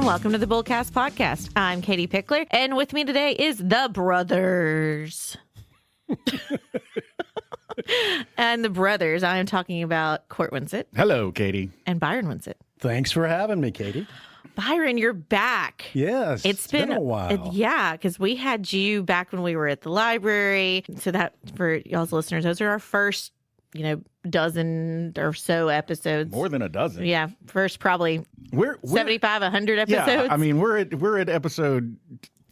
welcome to the Bullcast Podcast. I'm Katie Pickler, and with me today is the brothers. And the brothers, I am talking about Court Winsett. Hello, Katie. And Byron Winsett. Thanks for having me, Katie. Byron, you're back. Yes, it's been a while. Yeah, because we had you back when we were at the library. So that, for y'all's listeners, those are our first, dozen or so episodes. More than a dozen. Yeah, first probably we're 75, 100 episodes. Yeah, I mean, we're at episode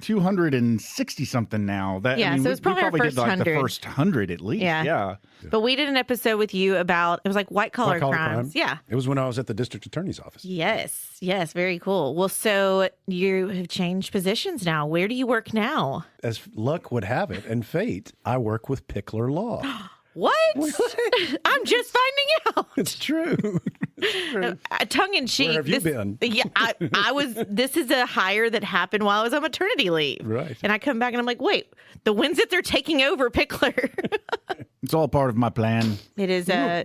260 something now. So it's probably our first did like 100. the first 100 at least. Yeah. But we did an episode with you about, it was like white collar crimes. Yeah. It was when I was at the district attorney's office. Yes, very cool. Well, so you have changed positions now. Where do you work now? As luck would have it and fate, I work with Pickler Law. What? I'm just finding out. It's true. Tongue in cheek. Where have you been? Yeah, I was. This is a hire that happened while I was on maternity leave. Right. And I come back and I'm like, wait, the Winsets are taking over Pickler. It's all part of my plan. It is. I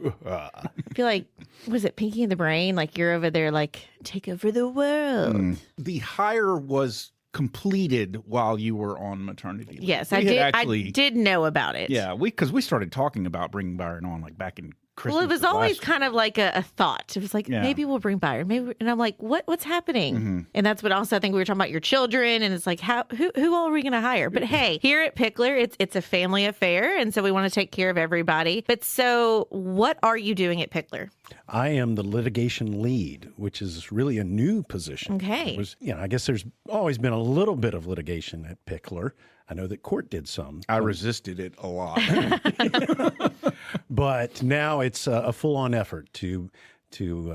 feel like, was it Pinky in the Brain? Like you're over there, like take over the world. The hire was completed while you were on maternity leave. Yes, I did know about it. Yeah, because we started talking about bringing Byron on like back in Christmas. Well, it was always kind of like a thought. It was like, maybe we'll bring Byron. Maybe, and I'm like, what's happening? Mm-hmm. And that's what also I think we were talking about your children, and it's like, who all are we going to hire? But hey, here at Pickler, it's a family affair, and so we want to take care of everybody. But so, what are you doing at Pickler? I am the litigation lead, which is really a new position. Okay. It was, I guess there's always been a little bit of litigation at Pickler. I know that Court did some. I resisted it a lot. But now it's a full-on effort to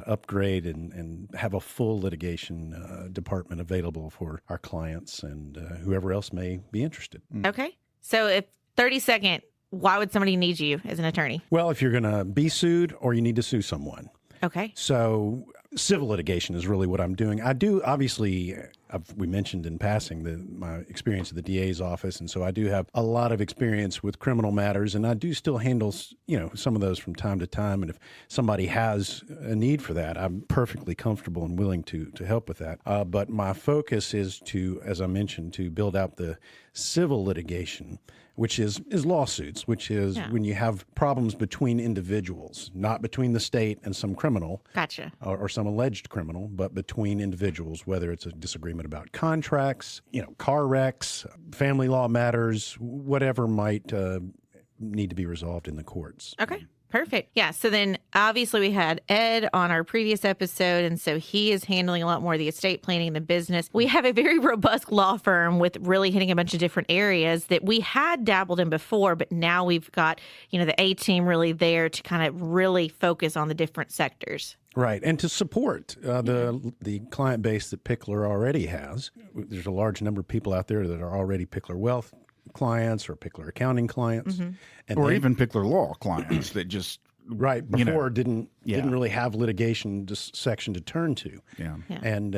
upgrade and have a full litigation department available for our clients and whoever else may be interested. Okay. So if 30-second, why would somebody need you as an attorney? Well, if you're going to be sued or you need to sue someone. Okay. So civil litigation is really what I'm doing. I do, obviously, we mentioned in passing my experience at the DA's office, and so I do have a lot of experience with criminal matters, and I do still handle, some of those from time to time, and if somebody has a need for that, I'm perfectly comfortable and willing to help with that. But my focus is to, as I mentioned, to build out the civil litigation, which is lawsuits, which is when you have problems between individuals, not between the state and some criminal. Gotcha. Or some alleged criminal, but between individuals, whether it's a disagreement about contracts, car wrecks, family law matters, whatever might need to be resolved in the courts. Okay. Perfect. Yeah. So then obviously we had Ed on our previous episode, and so he is handling a lot more of the estate planning, the business. We have a very robust law firm with really hitting a bunch of different areas that we had dabbled in before, but now we've got, the A team really there to kind of really focus on the different sectors. Right, and to support the client base that Pickler already has. There's a large number of people out there that are already Pickler Wealth clients or Pickler accounting clients, or even Pickler Law clients that just before didn't really have litigation section to turn to. And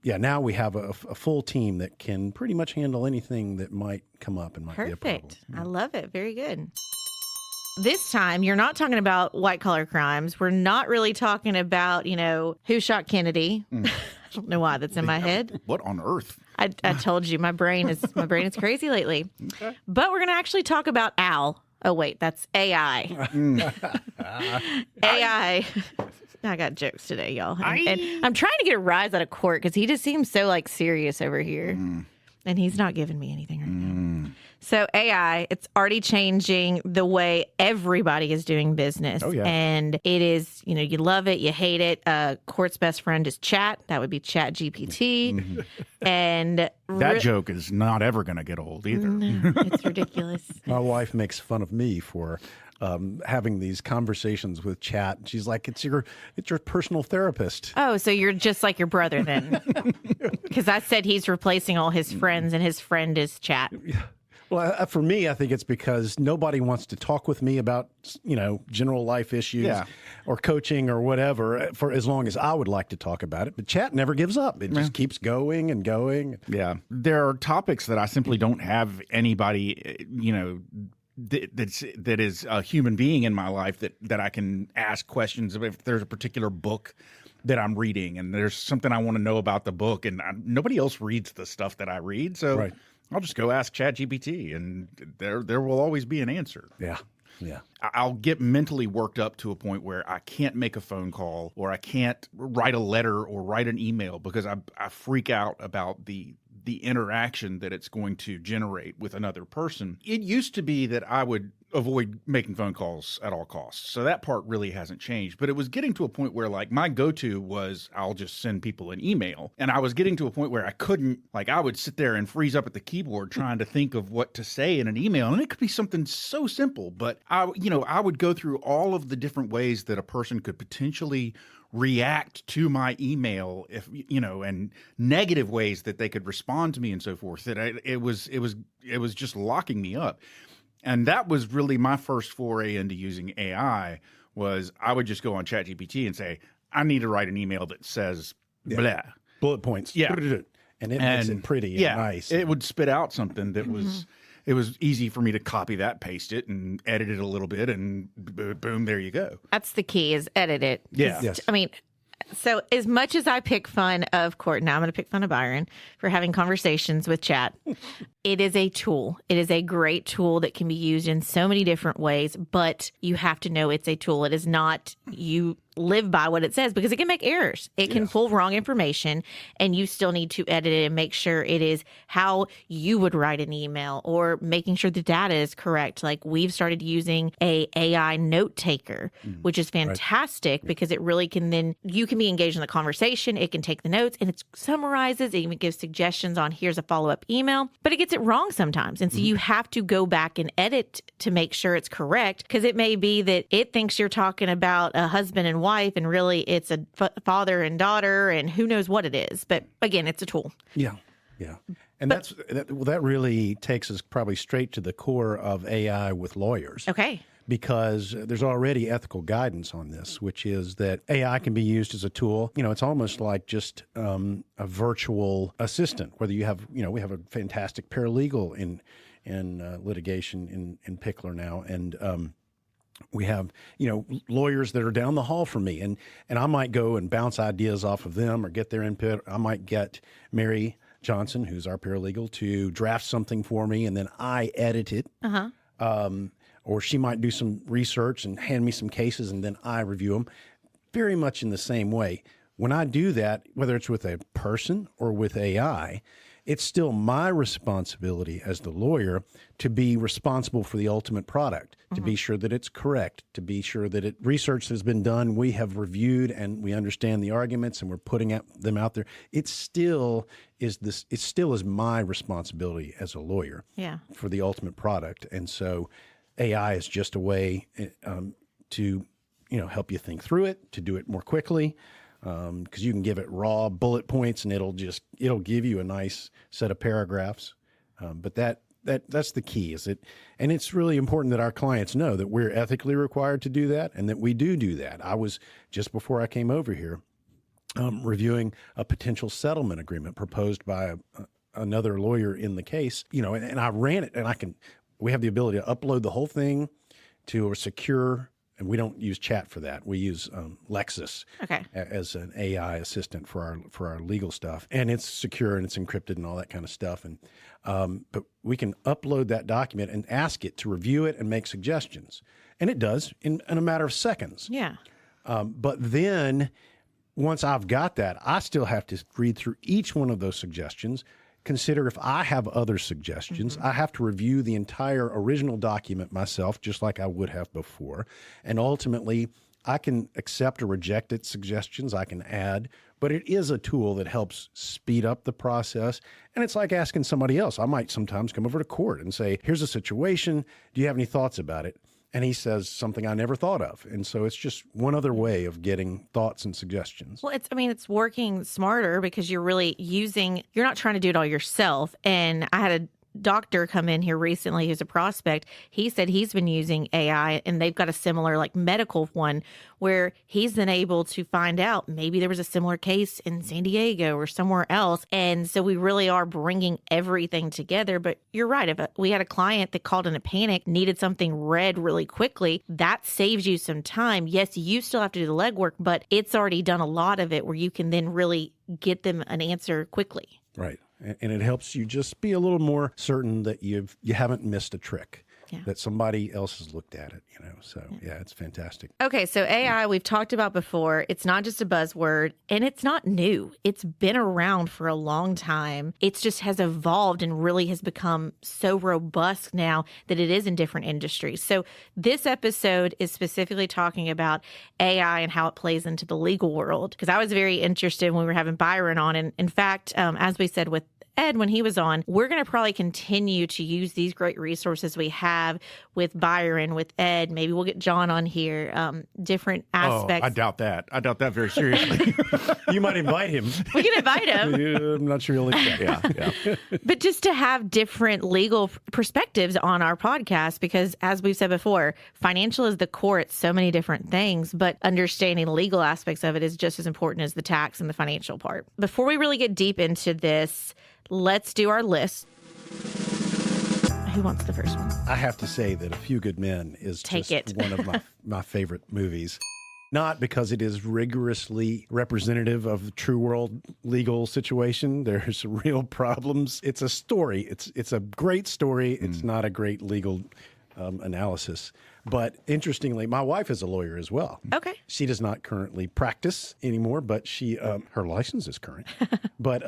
now we have a full team that can pretty much handle anything that might come up and might be a problem. Perfect. I love it. Very good. This time, you're not talking about white-collar crimes. We're not really talking about, who shot Kennedy. I don't know why that's in my head. What on earth? I told you my brain is crazy lately. Okay. But we're going to actually talk about Al. Oh wait, that's AI. AI. I got jokes today, y'all. And I'm trying to get a rise out of Court because he just seems so serious over here. And he's not giving me anything right now. So AI, it's already changing the way everybody is doing business. Oh, yeah. And it is, you love it, you hate it. Court's best friend is chat. That would be Chat GPT. And that joke is not ever going to get old either. No, it's ridiculous. My wife makes fun of me for having these conversations with chat. She's like, it's your personal therapist. Oh, so you're just like your brother then. Because I said he's replacing all his friends and his friend is chat. Well, for me, I think it's because nobody wants to talk with me about, general life issues or coaching or whatever for as long as I would like to talk about it. But chat never gives up. It just keeps going and going. Yeah. There are topics that I simply don't have anybody, that is a human being in my life that I can ask questions of. If there's a particular book that I'm reading, and there's something I want to know about the book, and nobody else reads the stuff that I read, so Right. I'll just go ask ChatGPT, and there will always be an answer. Yeah. Yeah. I'll get mentally worked up to a point where I can't make a phone call, or I can't write a letter or write an email because I freak out about the interaction that it's going to generate with another person. It used to be that I would avoid making phone calls at all costs. So that part really hasn't changed. But it was getting to a point where, like, my go-to was I'll just send people an email. And I was getting to a point where I couldn't, like, I would sit there and freeze up at the keyboard trying to think of what to say in an email. And it could be something so simple, but I would go through all of the different ways that a person could potentially react to my email, if and negative ways that they could respond to me and so forth. That it was just locking me up. And that was really my first foray into using AI. Was I would just go on ChatGPT and say, I need to write an email that says blah. Bullet points. Yeah. And it makes it pretty and nice. It would spit out something that was, it was easy for me to copy that, paste it, and edit it a little bit, and boom, there you go. That's the key, is edit it. Yeah. Yes. I mean, so as much as I pick fun of Court, now I'm going to pick fun of Byron for having conversations with chat. It is a tool. It is a great tool that can be used in so many different ways, but you have to know it's a tool. It is not you live by what it says, because it can make errors. It can pull wrong information, and you still need to edit it and make sure it is how you would write an email, or making sure the data is correct. Like, we've started using a AI note taker, which is fantastic because it really can, then you can be engaged in the conversation. It can take the notes, and it summarizes. It even gives suggestions on here's a follow-up email, but it gets it wrong sometimes. And so you have to go back and edit to make sure it's correct, because it may be that it thinks you're talking about a husband and wife, and really it's a father and daughter, and who knows what it is. But again, it's a tool. Yeah. Yeah. And that really takes us probably straight to the core of AI with lawyers. Okay. Because there's already ethical guidance on this, which is that AI can be used as a tool. It's almost like just a virtual assistant. Whether you have, we have a fantastic paralegal in litigation in Pickler now, and we have, lawyers that are down the hall from me, and I might go and bounce ideas off of them or get their input. I might get Mary Johnson, who's our paralegal, to draft something for me, and then I edit it. Or she might do some research and hand me some cases, and then I review them, very much in the same way. When I do that, whether it's with a person or with AI, it's still my responsibility as the lawyer to be responsible for the ultimate product, to be sure that it's correct, to be sure that research has been done, we have reviewed, and we understand the arguments, and we're putting them out there. It still is my responsibility as a lawyer for the ultimate product. And so AI is just a way to help you think through it, to do it more quickly, because you can give it raw bullet points, and it'll give you a nice set of paragraphs. But that's the key, and it's really important that our clients know that we're ethically required to do that, and that we do that. I was, just before I came over here, reviewing a potential settlement agreement proposed by another lawyer in the case, and I ran it, and we have the ability to upload the whole thing to a secure, and we don't use chat for that. We use Lexis as an AI assistant for our legal stuff, and it's secure and it's encrypted and all that kind of stuff. And but we can upload that document and ask it to review it and make suggestions, and it does in a matter of seconds. Yeah. But then once I've got that, I still have to read through each one of those suggestions. Consider if I have other suggestions. I have to review the entire original document myself, just like I would have before. And ultimately, I can accept or reject its suggestions. I can add, but it is a tool that helps speed up the process. And it's like asking somebody else. I might sometimes come over to court and say, here's a situation. Do you have any thoughts about it? And he says something I never thought of. And so it's just one other way of getting thoughts and suggestions. Well, it's working smarter, because you're really you're not trying to do it all yourself. And I had doctor come in here recently who's a prospect. He said he's been using AI, and they've got a similar like medical one where he's been able to find out maybe there was a similar case in San Diego or somewhere else. And so we really are bringing everything together. But you're right. If we had a client that called in a panic, needed something read really quickly, that saves you some time. Yes, you still have to do the legwork, but it's already done a lot of it where you can then really get them an answer quickly. Right. And it helps you just be a little more certain that you haven't missed a trick, that somebody else has looked at it, So, it's fantastic. Okay, so AI, we've talked about before. It's not just a buzzword, and it's not new. It's been around for a long time. It just has evolved and really has become so robust now that it is in different industries. So this episode is specifically talking about AI and how it plays into the legal world, because I was very interested when we were having Byron on. And in fact, as we said with Ed when he was on, we're going to probably continue to use these great resources we have with Byron, with Ed. Maybe we'll get John on here, different aspects. Oh, I doubt that. I doubt that very seriously. You might invite him. We can invite him. I'm not sure he'll accept. Yeah. But just to have different legal perspectives on our podcast, because as we've said before, financial is the core. It's so many different things, but understanding the legal aspects of it is just as important as the tax and the financial part. Before we really get deep into this, let's do our list. Who wants the first one? I have to say that A Few Good Men is one of my favorite movies. Not because it is rigorously representative of the true world legal situation. There's real problems. It's a story. It's a great story. It's not a great legal analysis. But interestingly, my wife is a lawyer as well. Okay. She does not currently practice anymore, but her license is current. But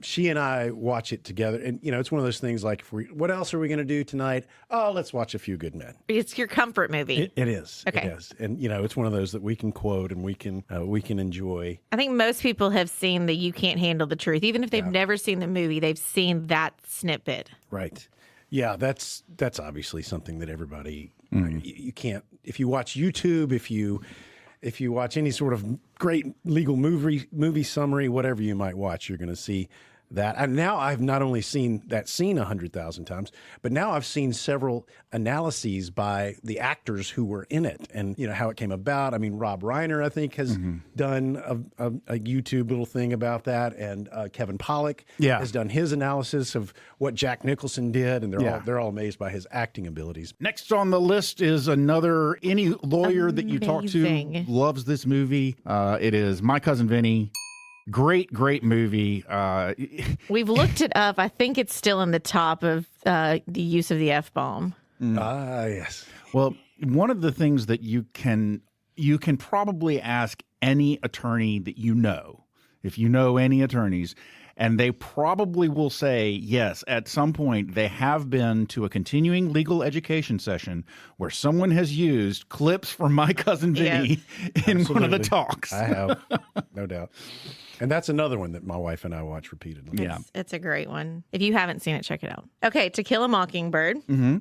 she and I watch it together. And, it's one of those things like, what else are we going to do tonight? Oh, let's watch A Few Good Men. It's your comfort movie. It is. Okay. It is. And, it's one of those that we can quote and we can enjoy. I think most people have seen the You Can't Handle the Truth. Even if they've never seen the movie, they've seen that snippet. Right. Yeah, that's obviously something that everybody you can't. If you watch YouTube, if you watch any sort of great legal movie summary, whatever you might watch, you're going to see that. And now I've not only seen that scene 100,000 times, but now I've seen several analyses by the actors who were in it and, how it came about. I mean, Rob Reiner, I think, has done a YouTube little thing about that. And Kevin Pollak has done his analysis of what Jack Nicholson did. And they're all amazed by his acting abilities. Next on the list is any lawyer that you talk to loves this movie. It is My Cousin Vinny. Great movie. We've looked it up. I think it's still in the top of the use of the F-bomb. Yes. Well, one of the things that you can probably ask any attorney that if you know any attorneys, and they probably will say, yes, at some point they have been to a continuing legal education session where someone has used clips from My Cousin Vinny in one of the talks. I have, no doubt. And that's another one that my wife and I watch repeatedly. It's a great one. If you haven't seen it, check it out. Okay, To Kill a Mockingbird. Mm-hmm.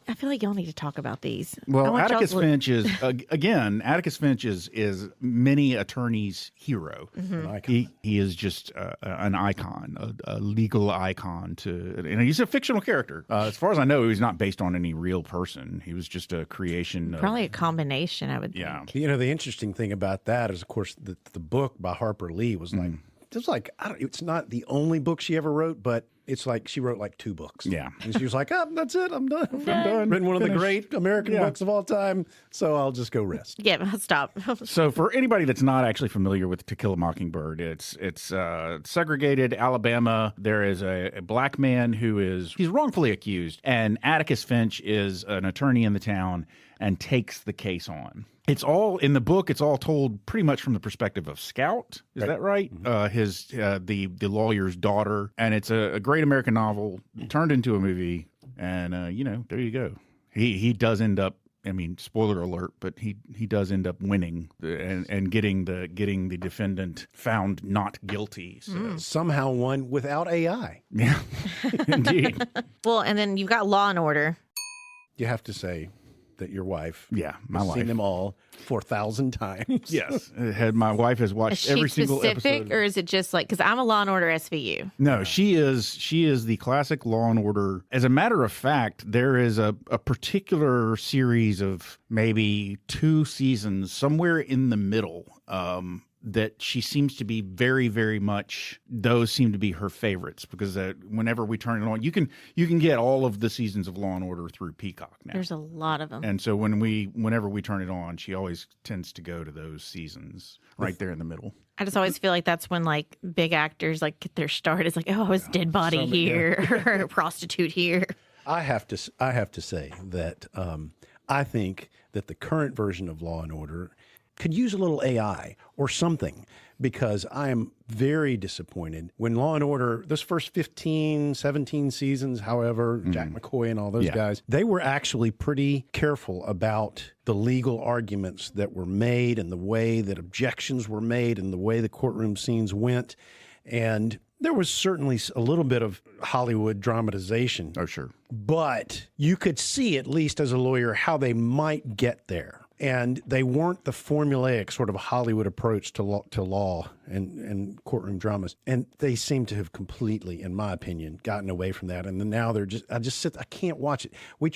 I feel like y'all need to talk about these. Well, Atticus Finch is, Atticus Finch is many attorneys' hero. Mm-hmm. He is just an icon, a legal icon. And he's a fictional character. As far as I know, he's not based on any real person. He was just a creation. Probably a combination, I would think. The interesting thing about that is, of course, the book by Harper Lee was like, it's not the only book she ever wrote, but it's like she wrote like 2 books. Yeah. And she was like, that's it. I'm done. I'm done. Written one of the great American books of all time, so I'll just go rest. Yeah, stop. So for anybody that's not actually familiar with To Kill a Mockingbird, it's segregated Alabama. There is a black man he's wrongfully accused, and Atticus Finch is an attorney in the town and takes the case on. It's all in the book. It's all told pretty much from the perspective of Scout. Is that right? Mm-hmm. The lawyer's daughter, and it's a great American novel turned into a movie. And there you go. He does end up. I mean, spoiler alert, but he does end up winning and getting the defendant found not guilty. So. Somehow won without AI. Yeah, indeed. Well, and then you've got Law and Order. You have to say, that your wife my has wife. seen them all 4,000 times. Yes, my wife has Is watched she every single specific, episode. or is it just like, because I'm a Law and Order SVU? No, she is the classic Law and Order. As a matter of fact, there is a particular series of maybe 2 seasons somewhere in the middle that she seems to be very, very much. Those seem to be her favorites because whenever we turn it on, you can get all of the seasons of Law and Order through Peacock now. There's a lot of them. And so whenever we turn it on, she always tends to go to those seasons right there in the middle. I just always feel like that's when like big actors like get their start. It's like, oh, I was dead body here, or a prostitute here. I have to say that I think that the current version of Law and Order could use a little AI or something, because I am very disappointed when Law and Order, those first 15, 17 seasons, however, Jack McCoy and all those guys, they were actually pretty careful about the legal arguments that were made and the way that objections were made and the way the courtroom scenes went. And there was certainly a little bit of Hollywood dramatization. Oh, sure. But you could see, at least as a lawyer, how they might get there. And they weren't the formulaic sort of Hollywood approach to law and courtroom dramas. And they seem to have completely, in my opinion, gotten away from that. And then now I can't watch it. We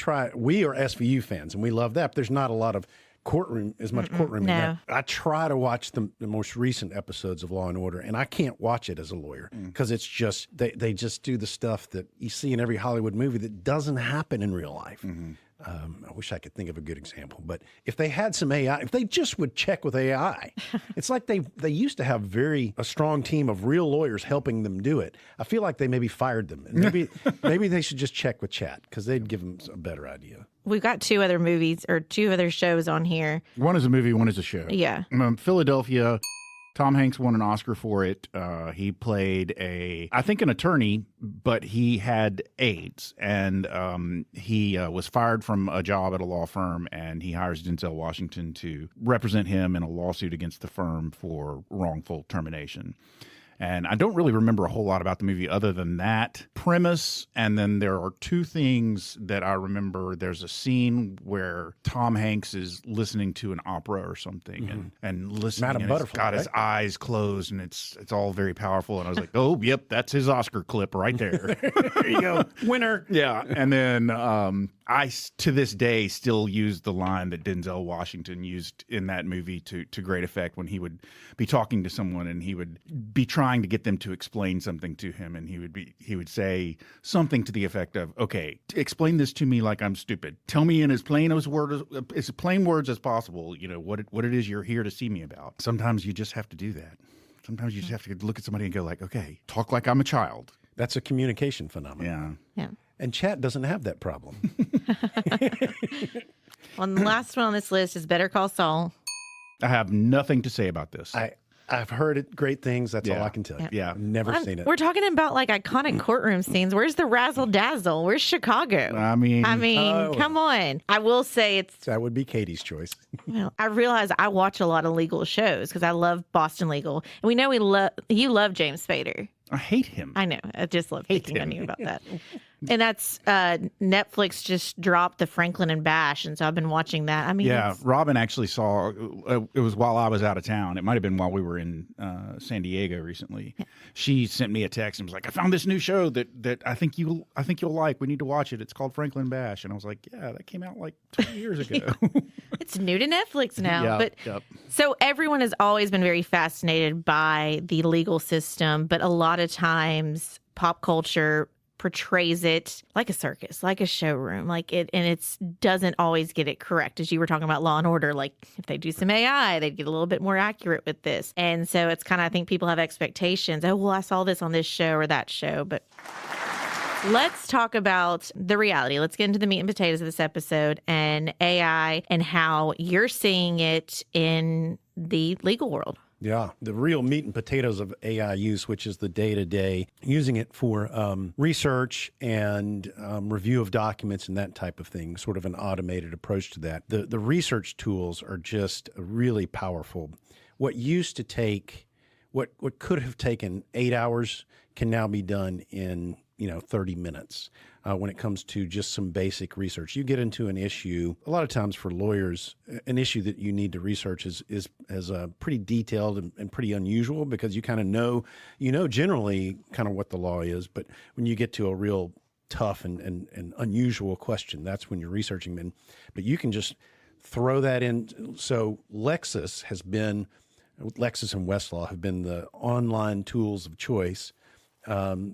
are SVU fans and we love that, but there's not a lot of courtroom in that. I try to watch the most recent episodes of Law and Order, and I can't watch it as a lawyer because it's just, they just do the stuff that you see in every Hollywood movie that doesn't happen in real life. I wish I could think of a good example, but if they had some AI, if they just would check with AI, it's like they used to have a strong team of real lawyers helping them do it. I feel like they maybe fired them, and maybe they should just check with chat because they'd give them a better idea. We've got 2 other movies or 2 other shows on here. One is a movie, one is a show. Yeah. Philadelphia. Tom Hanks won an Oscar for it. He played I think an attorney, but he had AIDS, and he was fired from a job at a law firm, and he hires Denzel Washington to represent him in a lawsuit against the firm for wrongful termination. And I don't really remember a whole lot about the movie other than that premise. And then there are 2 things that I remember. There's a scene where Tom Hanks is listening to an opera or something and listening. Madam and Butterfly, he's got his eyes closed, and it's all very powerful. And I was like, oh, yep, that's his Oscar clip right there. There you go. Winner. Yeah. And then I, to this day, still use the line that Denzel Washington used in that movie to great effect when he would be talking to someone and he would be trying to get them to explain something to him, and he would say something to the effect of, okay, explain this to me like I'm stupid. Tell me in as plain words as possible, what it is you're here to see me about. Sometimes you just have to do that. Sometimes you just have to look at somebody and go like, okay, talk like I'm a child. That's a communication phenomenon. Yeah. And chat doesn't have that problem. Well, and the last one on this list is Better Call Saul. I have nothing to say about this. I've heard great things. That's all I can tell you. Yeah. I've never seen it. We're talking about like iconic courtroom scenes. Where's the razzle dazzle? Where's Chicago? I mean, come on. I will say that would be Katie's choice. Well, I realize I watch a lot of legal shows because I love Boston Legal, and we know you love James Spader. I hate him. I know. I just love picking on you about that. And that's Netflix just dropped the Franklin and Bash, and so I've been watching that. I mean, yeah, Robin actually saw it was while I was out of town. It might have been while we were in San Diego recently. Yeah. She sent me a text and was like, "I found this new show that I think you'll like. We need to watch it. It's called Franklin and Bash." And I was like, "Yeah, that came out like 2 years ago." It's new to Netflix now. Yeah, but so everyone has always been very fascinated by the legal system, but a lot of times pop culture portrays it like a circus, like a showroom, like it, and it doesn't always get it correct. As you were talking about Law and Order, like if they do some AI, they'd get a little bit more accurate with this. And so it's kind of, I think people have expectations. Oh, well, I saw this on this show or that show, but let's talk about the reality. Let's get into the meat and potatoes of this episode and AI and how you're seeing it in the legal world. Yeah, the real meat and potatoes of AI use, which is the day-to-day, using it for research and review of documents and that type of thing, sort of an automated approach to that. The research tools are just really powerful. What used to take, what could have taken 8 hours can now be done in 30 minutes when it comes to just some basic research. You get into an issue, a lot of times for lawyers, an issue that you need to research is pretty detailed and pretty unusual, because you kind of know, generally kind of what the law is. But when you get to a real tough and unusual question, that's when you're researching them. But you can just throw that in. So Lexis and Westlaw have been the online tools of choice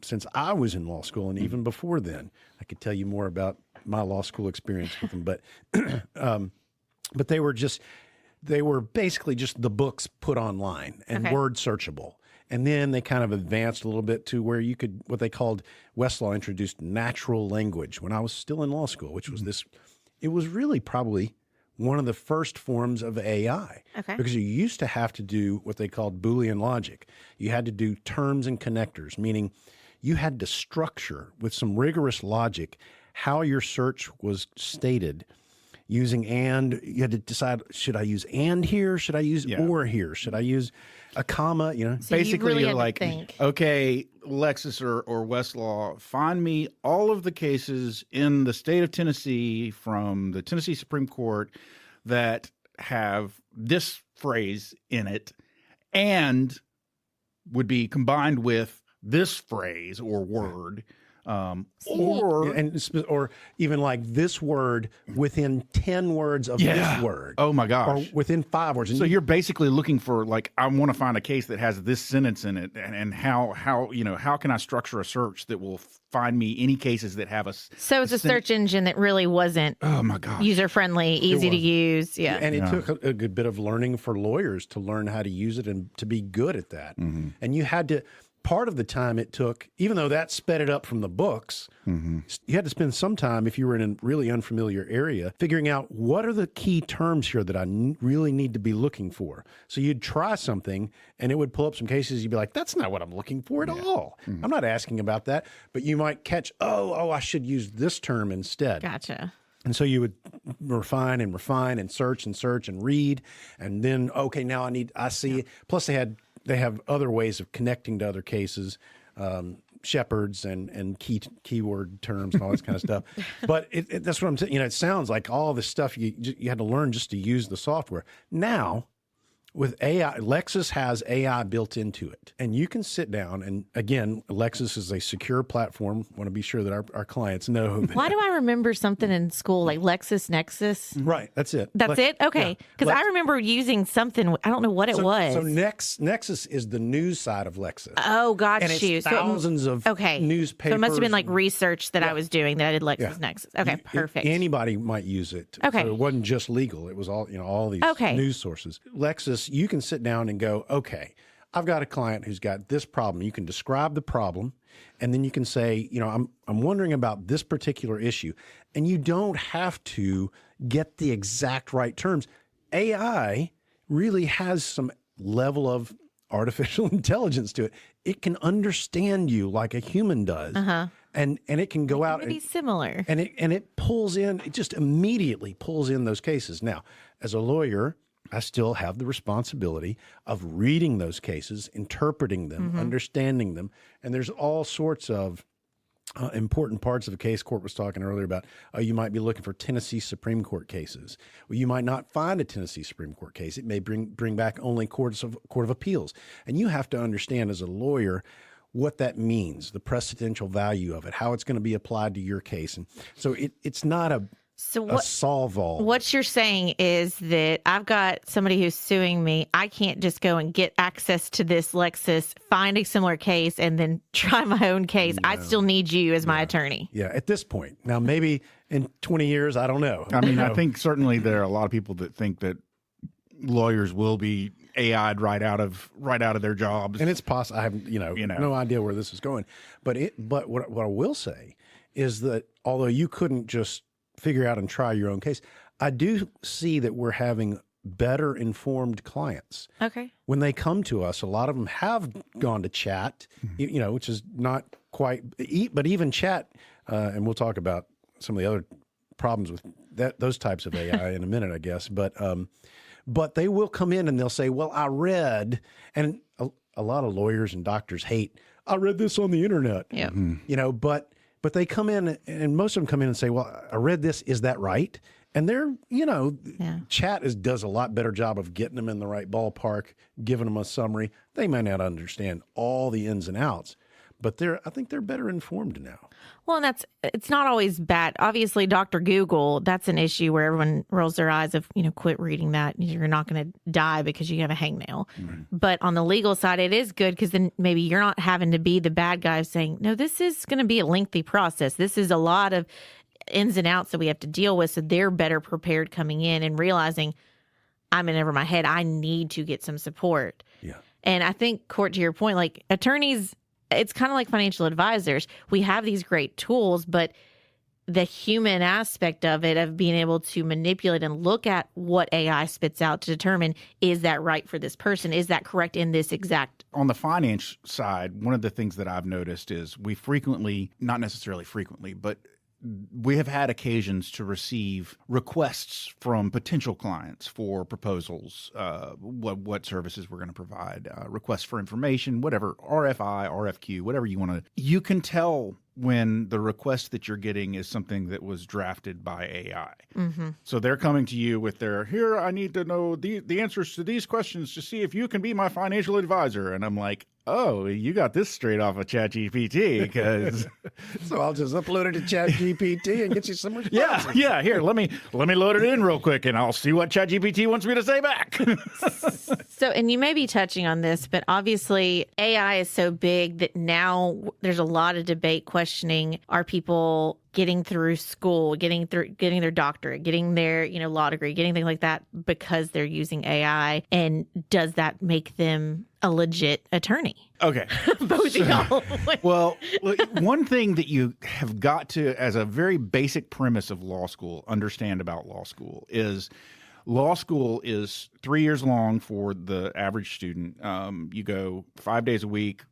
since I was in law school, and even before then. I could tell you more about my law school experience with them, but they were basically just the books put online and word searchable. And then they kind of advanced a little bit to where you could, what they called, Westlaw introduced natural language when I was still in law school, which was it was really probably one of the first forms of AI, because you used to have to do what they called Boolean logic. You had to do terms and connectors, meaning you had to structure with some rigorous logic how your search was stated using and. You had to decide, should I use and here? Should I use or here? Should I use a comma? So basically you're like, okay, Lexis or Westlaw, find me all of the cases in the state of Tennessee from the Tennessee Supreme Court that have this phrase in it and would be combined with this phrase or word. Or even like this word within 10 words of this word. Oh my gosh. Or within 5 words. So you're basically looking for, like, I want to find a case that has this sentence in it, and how can I structure a search that will find me any cases that have So it's a search engine that really wasn't user friendly, easy to use. Yeah. And it took a good bit of learning for lawyers to learn how to use it and to be good at that. Mm-hmm. And you had to, part of the time it took, even though that sped it up from the books, you had to spend some time, if you were in a really unfamiliar area, figuring out what are the key terms here that I really need to be looking for. So you'd try something and it would pull up some cases. You'd be like, that's not what I'm looking for at all. I'm not asking about that. But you might catch, I should use this term instead. Gotcha. And so you would refine and search and read. And then, okay, now I see. Yeah. Plus they have other ways of connecting to other cases, shepherds and keyword terms and all this kind of stuff. But that's what I'm saying. It sounds like all this stuff you had to learn just to use the software. Now, with AI, Lexis has AI built into it. And you can sit down, and again, Lexis is a secure platform. Want to be sure that our clients know. Why do I remember something in school like LexisNexis? Right, that's it. That's it? Okay. Because I remember using something, I don't know what it was. So Nexus is the news side of Lexis. Oh, got and you. It's thousands of newspapers. So it must have been like research that I was doing that I did LexisNexis. Okay, perfect. Anybody might use it. Okay. So it wasn't just legal. It was all these news sources. Lexis, you can sit down and go, okay, I've got a client who's got this problem. You can describe the problem, and then you can say, I'm wondering about this particular issue. And you don't have to get the exact right terms. AI really has some level of artificial intelligence to it. It can understand you like a human does. And it can go out and be similar. And it pulls in, it just immediately pulls in those cases. Now, as a lawyer, I still have the responsibility of reading those cases, interpreting them, understanding them. And there's all sorts of important parts of a case. Court was talking earlier about, you might be looking for Tennessee Supreme Court cases. Well, you might not find a Tennessee Supreme Court case. It may bring back only Court of Appeals. And you have to understand as a lawyer what that means, the precedential value of it, how it's going to be applied to your case. And so it's not a solve all. What you're saying is that I've got somebody who's suing me. I can't just go and get access to this Lexis, find a similar case, and then try my own case. No. I still need you as my attorney. Yeah, at this point. Now, maybe in 20 years, I don't know. I mean, I think certainly there are a lot of people that think that lawyers will be AI'd right out of their jobs. And it's possible. I have no idea where this is going. But what I will say is that although you couldn't just figure out and try your own case, I do see that we're having better informed clients. Okay. When they come to us, a lot of them have gone to chat, which is not quite, but even chat, and we'll talk about some of the other problems with those types of AI in a minute, I guess. But they will come in and they'll say, well, I read, and a lot of lawyers and doctors hate, I read this on the internet. Yeah. You know, but they come in, and most of them come in and say, well, I read this. Is that right? And they're, you know, chat does a lot better job of getting them in the right ballpark, giving them a summary. They may not understand all the ins and outs, but I think they're better informed now. Well, and it's not always bad. Obviously, Dr. Google, that's an issue where everyone rolls their eyes of, quit reading that. You're not going to die because you have a hangnail. Mm-hmm. But on the legal side, it is good because then maybe you're not having to be the bad guy saying, no, this is going to be a lengthy process. This is a lot of ins and outs that we have to deal with. So they're better prepared coming in and realizing I'm in over my head. I need to get some support. Yeah. And I think, Court, to your point, like attorneys, it's kind of like financial advisors. We have these great tools, but the human aspect of it, of being able to manipulate and look at what AI spits out to determine, is that right for this person? Is that correct in this exact? On the finance side, one of the things that I've noticed is we frequently, not necessarily frequently, but we have had occasions to receive requests from potential clients for proposals, what services we're going to provide, requests for information, whatever, RFI, RFQ, whatever you want to. You can tell when the request that you're getting is something that was drafted by AI. Mm-hmm. So they're coming to you with here, I need to know the answers to these questions to see if you can be my financial advisor. And I'm like, oh, you got this straight off of ChatGPT, because so I'll just upload it to ChatGPT and get you some responses. Yeah. Here, let me load it in real quick, and I'll see what ChatGPT wants me to say back. So, and you may be touching on this, but obviously AI is so big that now there's a lot of debate questioning: are people getting through school, getting their doctorate, getting their law degree, getting things like that because they're using AI, and does that make them a legit attorney? Okay. Both of y'all. Well, one thing that you have got to, as a very basic premise of law school, understand about law school is 3 years long for the average student. You go 5 days a week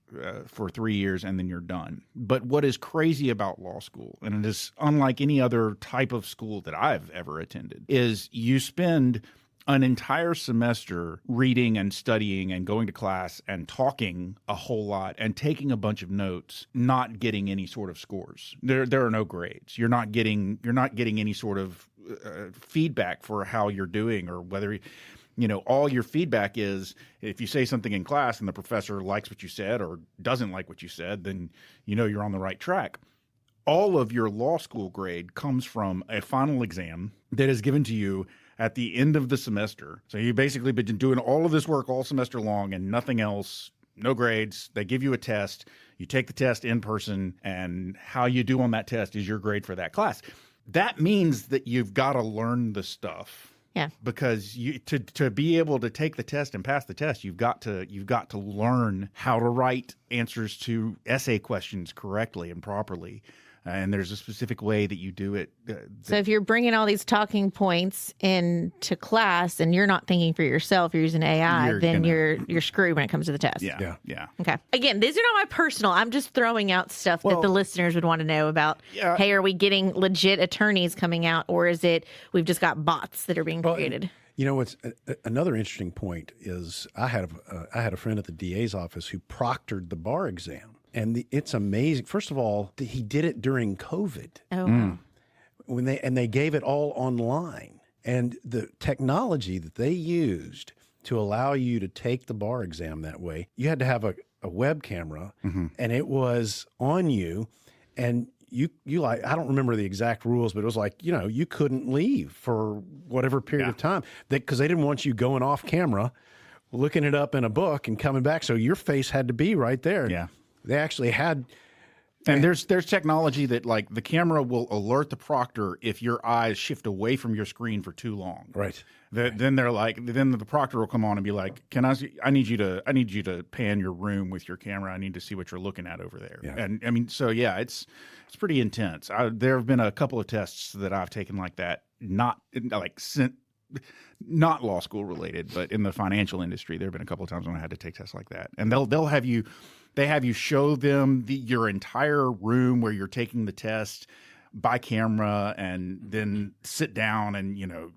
for 3 years, and then you're done. But what is crazy about law school, and it is unlike any other type of school that I've ever attended, is you spend an entire semester reading and studying and going to class and talking a whole lot and taking a bunch of notes, not getting any sort of scores. There are no grades. You're not getting any sort of feedback for how you're doing, or whether all your feedback is if you say something in class and the professor likes what you said or doesn't like what you said, then you're on the right track. All of your law school grade comes from a final exam that is given to you at the end of the semester. So you've basically been doing all of this work all semester long and nothing else, no grades. They give you a test. You take the test in person, and how you do on that test is your grade for that class. That means that you've got to learn the stuff. Yeah. Because to be able to take the test and pass the test, you've got to learn how to write answers to essay questions correctly and properly. And there's a specific way that you do it. So if you're bringing all these talking points into class and you're not thinking for yourself, you're using AI, you're screwed when it comes to the test. Yeah. Okay. Again, these are not my personal. I'm just throwing out stuff that the listeners would want to know about. Yeah. Hey, are we getting legit attorneys coming out, or is it we've just got bots that are being created? What's another interesting point is I had a friend at the DA's office who proctored the bar exam. And it's amazing. First of all, he did it during COVID. Oh, when they gave it all online, and the technology that they used to allow you to take the bar exam that way, you had to have a web camera, and it was on you, and you like, I don't remember the exact rules, but it was like, you couldn't leave for whatever period of time, because they didn't want you going off camera, looking it up in a book and coming back. So your face had to be right there. Yeah. They actually had, and there's technology that, like, the camera will alert the proctor if your eyes shift away from your screen for too long. Right. Then the proctor will come on and be like, "Can I see? I need you to pan your room with your camera. I need to see what you're looking at over there." Yeah. And I mean, so yeah, it's pretty intense. There have been a couple of tests that I've taken like that, not law school related, but in the financial industry, there have been a couple of times when I had to take tests like that, and they'll have you. They have you show them your entire room where you're taking the test by camera and then sit down and, you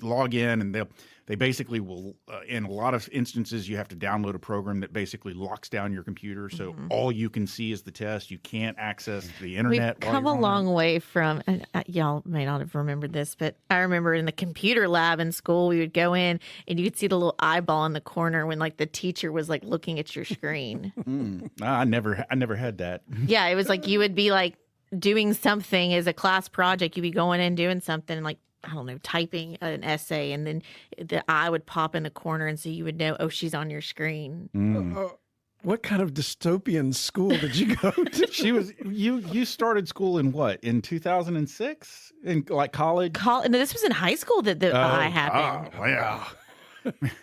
log in, and they basically will, in a lot of instances, you have to download a program that basically locks down your computer. So all you can see is the test. You can't access the internet. We've come a long way from, and y'all may not have remembered this, but I remember in the computer lab in school, we would go in and you'd see the little eyeball in the corner when like the teacher was like looking at your screen. I never had that. Yeah, it was like you would be like doing something as a class project. You'd be going in doing something and like, I don't know, typing an essay, and then the eye would pop in the corner, and so you would know, oh, she's on your screen. What kind of dystopian school did you go to? She was you started school in what, in 2006 in like college? No, this was in high school that the eye happened. Oh, yeah.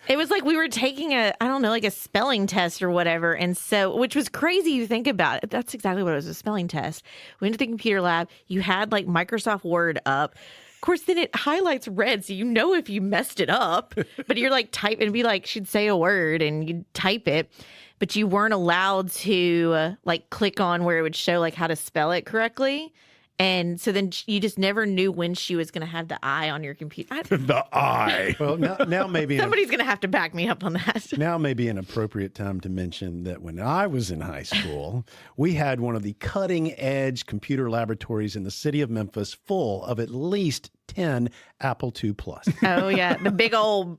It was like we were taking like a spelling test or whatever. And so, which was crazy. You think about it. That's exactly what it was, a spelling test. We went to the computer lab. You had like Microsoft Word up. Of course, then it highlights red. So you know if you messed it up, but you're like type and be like, she'd say a word and you'd type it, but you weren't allowed to like click on where it would show like how to spell it correctly. And so then you just never knew when she was going to have the eye on your computer. The eye. Well, now maybe Somebody's going to have to back me up on that. now may be an appropriate time to mention that when I was in high school, we had one of the cutting-edge computer laboratories in the city of Memphis, full of at least 10 Apple II Plus. Oh, yeah. The big old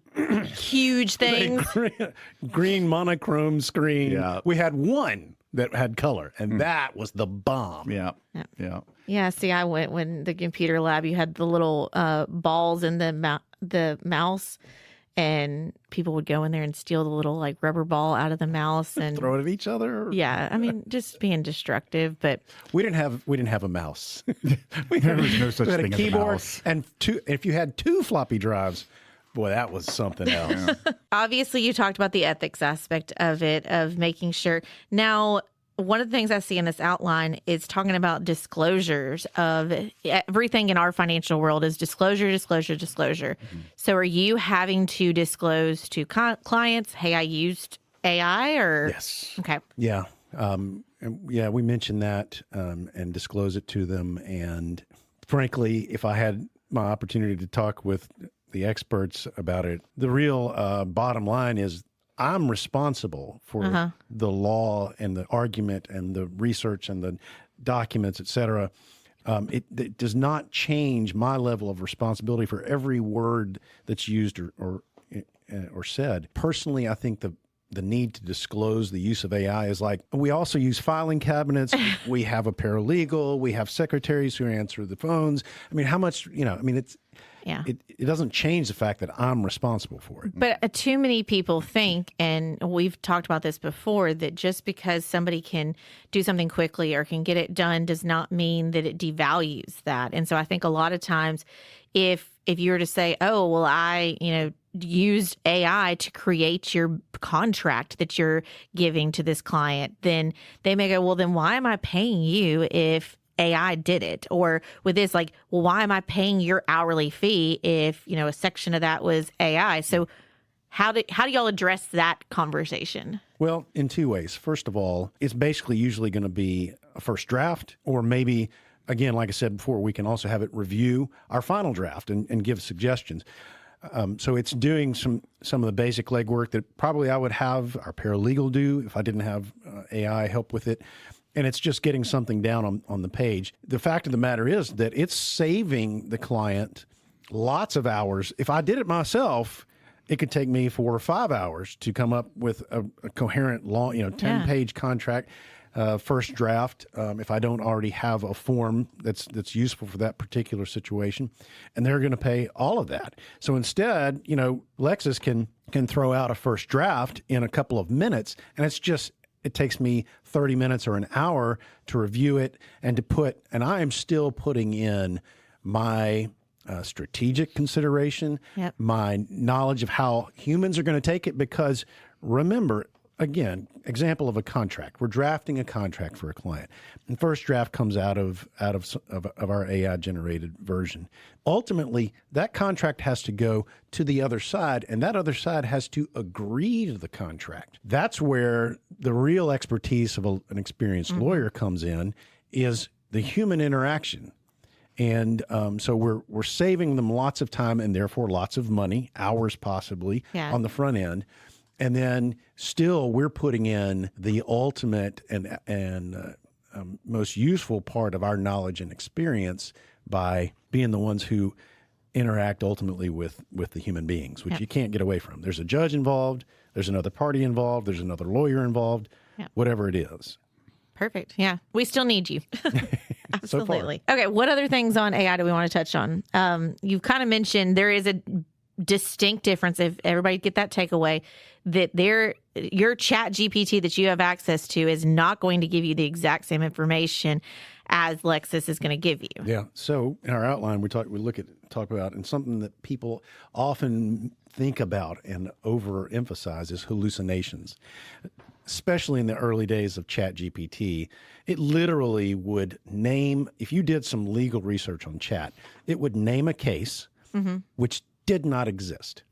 huge things. Green monochrome screen. Yeah. We had one that had color, and that was the bomb. Yeah. Yeah, see, I went when the computer lab, you had the little balls in the mouse, and people would go in there and steal the little like rubber ball out of the mouse and Throw it at each other. Yeah, I mean, just being destructive. But we didn't have a mouse. There was no such We had thing a as a keyboard mouse. and if you had 2 floppy drives, boy, that was something else. obviously, you talked about the ethics aspect of it, of making sure. Now, one of the things I see in this outline is talking about disclosures of everything in our financial world is disclosure. So are you having to disclose to clients, hey, I used AI or? Yes. Okay. Yeah. We mentioned that and disclose it to them. And frankly, if I had my opportunity to talk with the experts about it, the real bottom line is I'm responsible for the law and the argument and the research and the documents, et cetera. It does not change my level of responsibility for every word that's used or said. Personally, I think the need to disclose the use of AI is like, we also use filing cabinets. We have a paralegal. We have secretaries who answer the phones. I mean, how much, it's, Yeah. It doesn't change the fact that I'm responsible for it. But too many people think, and we've talked about this before, that just because somebody can do something quickly or can get it done does not mean that it devalues that. And so I think a lot of times if you were to say, oh, well, I, used AI to create your contract that you're giving to this client, then they may go, well, then why am I paying you if AI did it? Or with this, like, well, why am I paying your hourly fee if, a section of that was AI? So how do y'all address that conversation? Well, in 2 ways. First of all, it's basically usually going to be a first draft, or maybe, again, like I said before, we can also have it review our final draft and give suggestions. So it's doing some of the basic legwork that probably I would have our paralegal do if I didn't have AI help with it. And it's just getting something down on the page. The fact of the matter is that it's saving the client lots of hours. If I did it myself, it could take me 4 or 5 hours to come up with a coherent, long, 10-page contract, first draft, if I don't already have a form that's useful for that particular situation. And they're going to pay all of that. So instead, Lexis can throw out a first draft in a couple of minutes, and it takes me 30 minutes or an hour to review it and and I am still putting in my strategic consideration, my knowledge of how humans are going to take it, because remember, again, example of a contract. We're drafting a contract for a client, and first draft comes out of our AI generated version. Ultimately, that contract has to go to the other side, and that other side has to agree to the contract. That's where the real expertise of an experienced lawyer comes in, is the human interaction. And so we're saving them lots of time and therefore lots of money, hours possibly, on the front end. And then still we're putting in the ultimate and most useful part of our knowledge and experience by being the ones who interact ultimately with the human beings, which you can't get away from. There's a judge involved. There's another party involved. There's another lawyer involved, whatever it is. Perfect. Yeah. We still need you. Absolutely. Okay. What other things on AI do we want to touch on? You've kind of mentioned there is a distinct difference, if everybody get that takeaway, that your chat GPT that you have access to is not going to give you the exact same information as Lexis is going to give you. Yeah. So in our outline, we talk about, and something that people often think about and overemphasize is hallucinations. Especially in the early days of Chat GPT, it literally would name, if you did some legal research on chat, it would name a case which did not exist.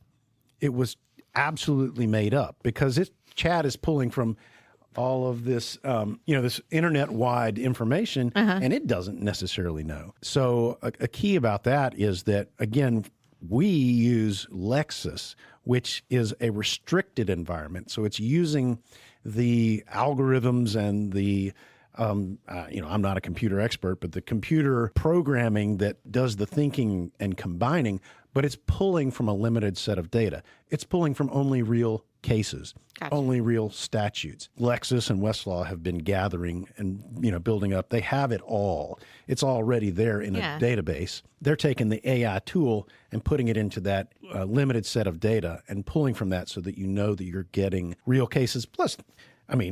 It was absolutely made up because chat is pulling from all of this, this internet-wide information, and it doesn't necessarily know. So a key about that is that, again, we use Lexis, which is a restricted environment. So it's using the algorithms and the, I'm not a computer expert, but the computer programming that does the thinking and combining, but it's pulling from a limited set of data. It's pulling from only real cases, only real statutes. Lexis and Westlaw have been gathering and, building up. They have it all. It's already there in a database. They're taking the AI tool and putting it into that limited set of data and pulling from that so that you know that you're getting real cases. Plus,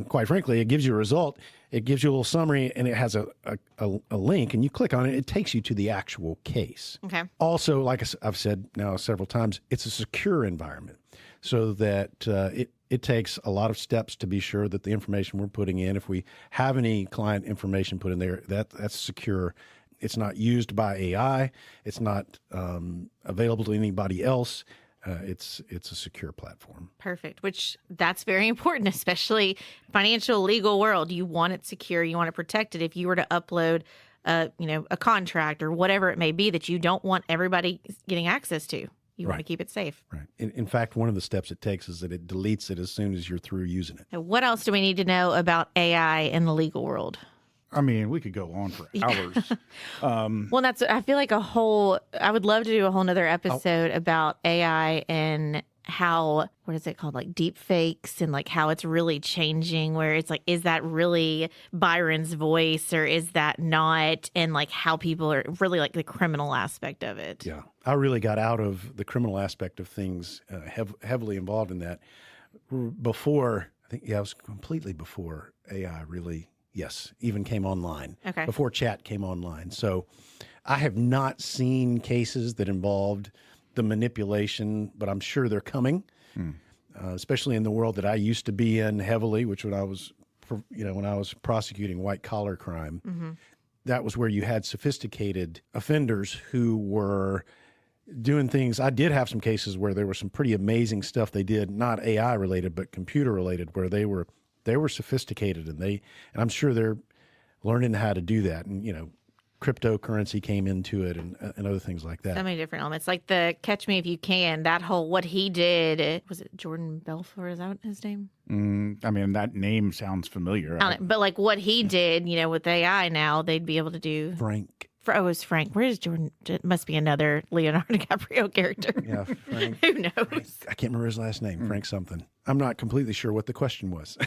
quite frankly, it gives you a result. It gives you a little summary, and it has a link, and you click on it. It takes you to the actual case. Okay. Also, like I've said now several times, it's a secure environment so that it takes a lot of steps to be sure that the information we're putting in, if we have any client information put in there, that's secure. It's not used by AI. It's not available to anybody else. It's a secure platform. Perfect. Which that's very important, especially financial legal world. You want it secure. You want it protected. If you were to upload, a contract or whatever it may be that you don't want everybody getting access to, you want to keep it safe. Right. In fact, one of the steps it takes is that it deletes it as soon as you're through using it. So what else do we need to know about AI in the legal world? We could go on for hours. Well, I feel like I would love to do a whole nother episode about AI and how, what is it called? Like deep fakes and like how it's really changing, where it's like, is that really Byron's voice or is that not? And like how people are really like the criminal aspect of it. Yeah. I really got out of the criminal aspect of things, heavily involved in that before, it was completely before AI really even came online. Okay. Before chat came online. So I have not seen cases that involved the manipulation, but I'm sure they're coming, especially in the world that I used to be in heavily, which when I was prosecuting white collar crime, that was where you had sophisticated offenders who were doing things. I did have some cases where there was some pretty amazing stuff they did, not AI related, but computer related, where they were sophisticated and I'm sure they're learning how to do that. And, cryptocurrency came into it and other things like that. So many different elements, like the Catch Me If You Can, that whole, what he did, was it Jordan Belfort? Is that his name? That name sounds familiar. But like what he did, with AI now, they'd be able to do. Frank. It was Frank. Where is Jordan? It must be another Leonardo DiCaprio character. Yeah, Frank. Who knows? Frank. I can't remember his last name. Frank something. I'm not completely sure what the question was.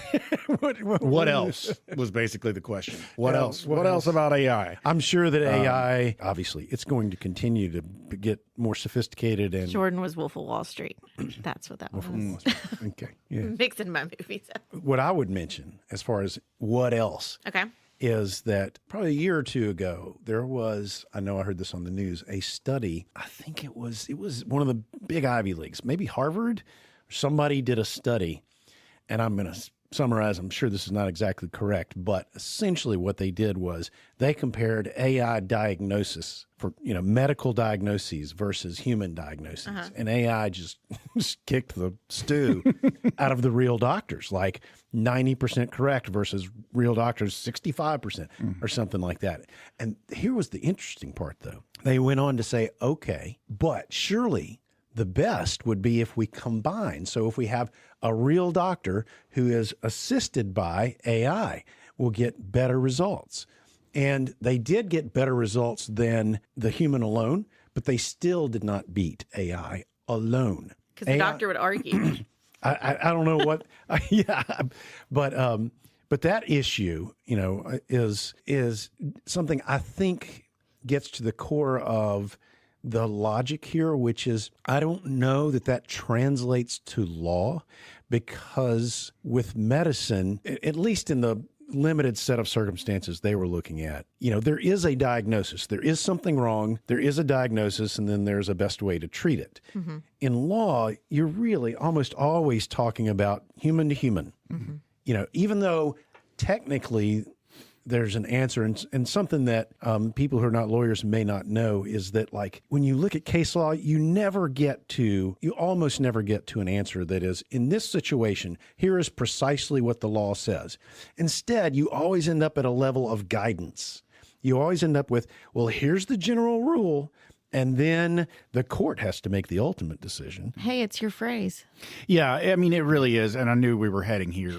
What else was basically the question. What else? What What else? else about AI? I'm sure that AI, obviously, it's going to continue to get more sophisticated. And Jordan was Wolf of Wall Street. That's what that was. Okay. Yeah. Mixing my movies up. What I would mention as far as what else Okay. is that probably a year or two ago, there was, I know I heard this on the news, a study. I think it was one of the big Ivy Leagues, maybe Harvard. Somebody did a study, and I'm going to summarize, I'm sure this is not exactly correct, but essentially what they did was they compared AI diagnosis for, medical diagnoses versus human diagnoses. And AI just kicked the stew out of the real doctors, like 90% correct versus real doctors 65% or something like that. And here was the interesting part, though. They went on to say, okay, but surely the best would be if we combine. So if we have a real doctor who is assisted by AI, we'll get better results. And they did get better results than the human alone, but they still did not beat AI alone. Because the doctor would argue. I don't know what, yeah, but that issue, is something I think gets to the core of the logic here, which is I don't know that translates to law, because with medicine, at least in the limited set of circumstances they were looking at, there is a diagnosis. There is something wrong. There is a diagnosis, and then there's a best way to treat it. In law, you're really almost always talking about human to human. Even though technically there's an answer, and something that people who are not lawyers may not know is that, like, when you look at case law, you almost never get to an answer that is, in this situation, here is precisely what the law says. Instead, you always end up at a level of guidance. You always end up with, well, here's the general rule, and then the court has to make the ultimate decision. Hey, it's your phrase. Yeah, I mean, it really is. And I knew we were heading here.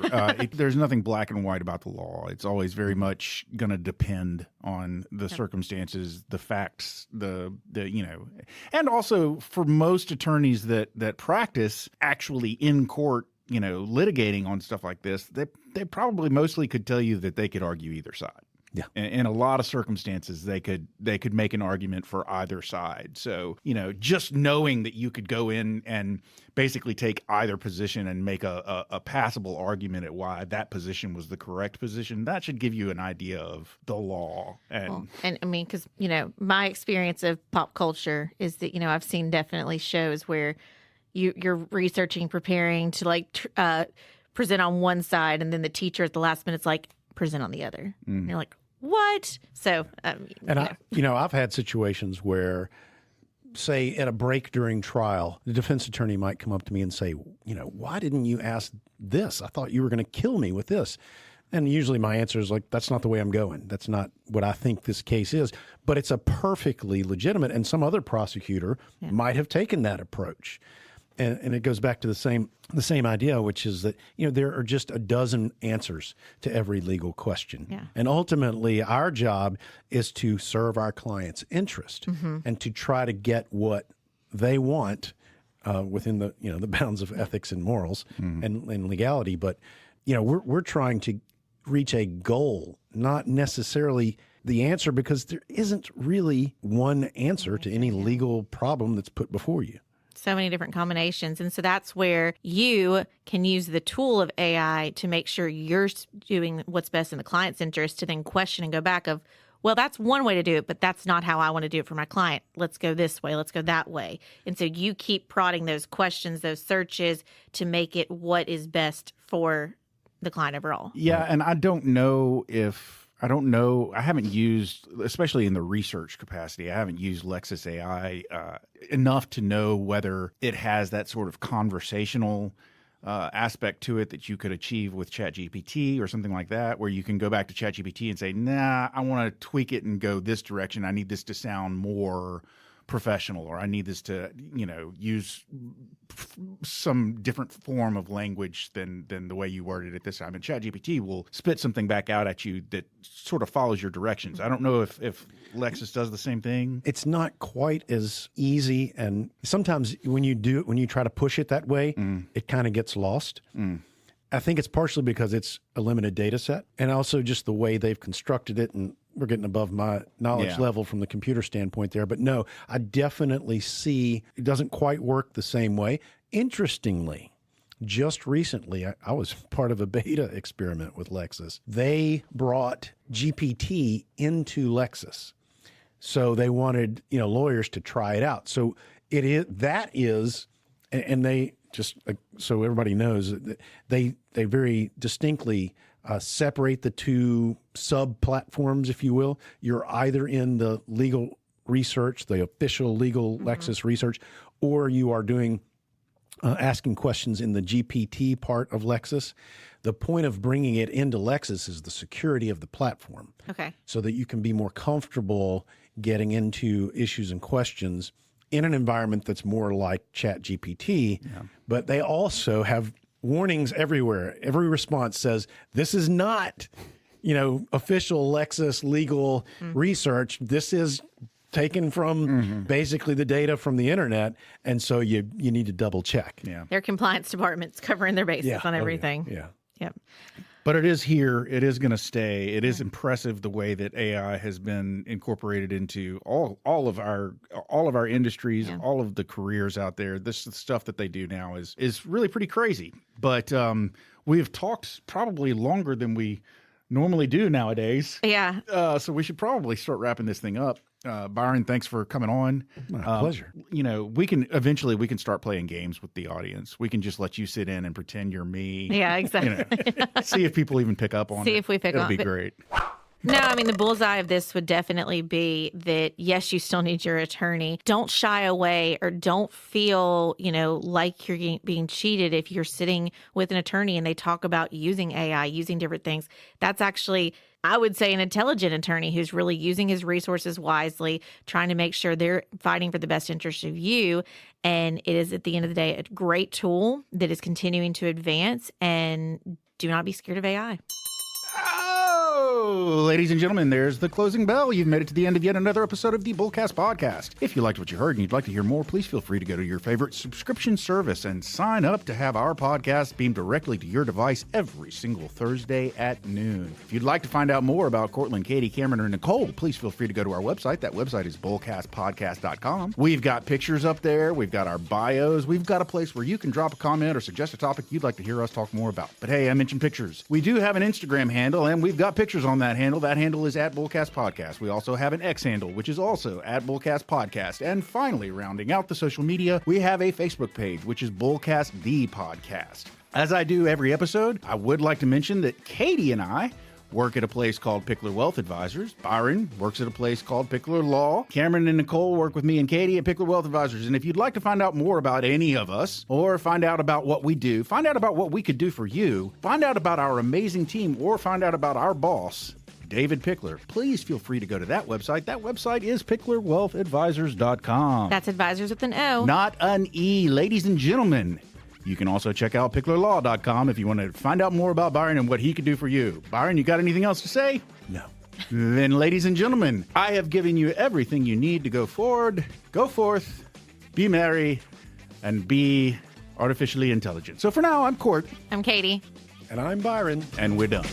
There's nothing black and white about the law. It's always very much going to depend on the circumstances, the facts, and also for most attorneys that practice actually in court, litigating on stuff like this, they probably mostly could tell you that they could argue either side. Yeah. In a lot of circumstances, they could make an argument for either side. So, just knowing that you could go in and basically take either position and make a passable argument at why that position was the correct position, that should give you an idea of the law. And I mean, because, my experience of pop culture is that, I've seen definitely shows where you're researching, preparing to present on one side, and then the teacher at the last minute's like, present on the other. And you're like, what? So, I've had situations where, say, at a break during trial, the defense attorney might come up to me and say, why didn't you ask this? I thought you were going to kill me with this. And usually my answer is like, that's not the way I'm going. That's not what I think this case is. But it's a perfectly legitimate, and some other prosecutor might have taken that approach. And it goes back to the same idea, which is that, there are just a dozen answers to every legal question. Yeah. And ultimately, our job is to serve our client's interest and to try to get what they want within the, the bounds of ethics and morals and legality. But, we're trying to reach a goal, not necessarily the answer, because there isn't really one answer to any legal problem that's put before you. So many different combinations. And so that's where you can use the tool of AI to make sure you're doing what's best in the client's interest, to then question and go back of, well, that's one way to do it, but that's not how I want to do it for my client. Let's go this way. Let's go that way. And so you keep prodding those questions, those searches, to make it what is best for the client overall. Yeah, and I haven't used, especially in the research capacity, I haven't used Lexis AI enough to know whether it has that sort of conversational aspect to it that you could achieve with ChatGPT or something like that, where you can go back to ChatGPT and say, nah, I want to tweak it and go this direction. I need this to sound more professional, or I need this to, use some different form of language than the way you worded it this time. And ChatGPT will spit something back out at you that sort of follows your directions. I don't know if Lexis does the same thing. It's not quite as easy, and sometimes when you try to push it that way, it kind of gets lost. I think it's partially because it's a limited data set, and also just the way they've constructed it, and we're getting above my knowledge level from the computer standpoint there. But no, I definitely see it doesn't quite work the same way. Interestingly, just recently, I was part of a beta experiment with Lexis. They brought GPT into Lexis. So they wanted, lawyers to try it out. So that is, and they just so everybody knows, they very distinctly separate the two sub-platforms, if you will. You're either in the legal research, the official legal Lexis research, or you are doing asking questions in the GPT part of Lexis. The point of bringing it into Lexis is the security of the platform. Okay. So that you can be more comfortable getting into issues and questions in an environment that's more like ChatGPT. Yeah. But they also have warnings everywhere. Every response says, this is not, official Lexis legal research. This is taken from basically the data from the internet, and so you need to double check. Yeah. Their compliance department's covering their bases on everything. Yeah. Yep. But it is here. It is going to stay. It is impressive the way that AI has been incorporated into all of our industries, all of the careers out there. This stuff that they do now is really pretty crazy. But we have talked probably longer than we normally do nowadays. Yeah. So we should probably start wrapping this thing up. Byron, thanks for coming on. My pleasure. We can start playing games with the audience. We can just let you sit in and pretend you're me. Yeah, exactly. See if people even pick up on it. See if we pick It'll up. It'll be great. No, I mean, the bullseye of this would definitely be that, yes, you still need your attorney. Don't shy away or don't feel, like you're being cheated if you're sitting with an attorney and they talk about using AI, using different things. That's actually, I would say, an intelligent attorney who's really using his resources wisely, trying to make sure they're fighting for the best interest of you. And it is, at the end of the day, a great tool that is continuing to advance. And do not be scared of AI. Ladies and gentlemen, there's the closing bell. You've made it to the end of yet another episode of the Bullcast Podcast. If you liked what you heard and you'd like to hear more, please feel free to go to your favorite subscription service and sign up to have our podcast beamed directly to your device every single Thursday at noon. If you'd like to find out more about Cortland, Katie, Cameron, or Nicole, please feel free to go to our website. That website is bullcastpodcast.com. We've got pictures up there. We've got our bios. We've got a place where you can drop a comment or suggest a topic you'd like to hear us talk more about. But hey, I mentioned pictures. We do have an Instagram handle, and we've got pictures on that handle. That handle is at Bullcast Podcast. We also have an X handle, which is also at Bullcast Podcast. And finally, rounding out the social media, we have a Facebook page, which is Bullcast the Podcast. As I do every episode, I would like to mention that Katie and I work at a place called Pickler Wealth Advisors. Byron works at a place called Pickler Law. Cameron and Nicole work with me and Katie at Pickler Wealth Advisors. And if you'd like to find out more about any of us, or find out about what we do, find out about what we could do for you, find out about our amazing team, or find out about our boss, David Pickler, please feel free to go to that website. That website is picklerwealthadvisors.com. That's advisors with an O. Not an E. Ladies and gentlemen, you can also check out picklerlaw.com if you want to find out more about Byron and what he could do for you. Byron, you got anything else to say? No. Then, ladies and gentlemen, I have given you everything you need to go forward. Go forth, be merry, and be artificially intelligent. So for now, I'm Court. I'm Katie. And I'm Byron. And we're done.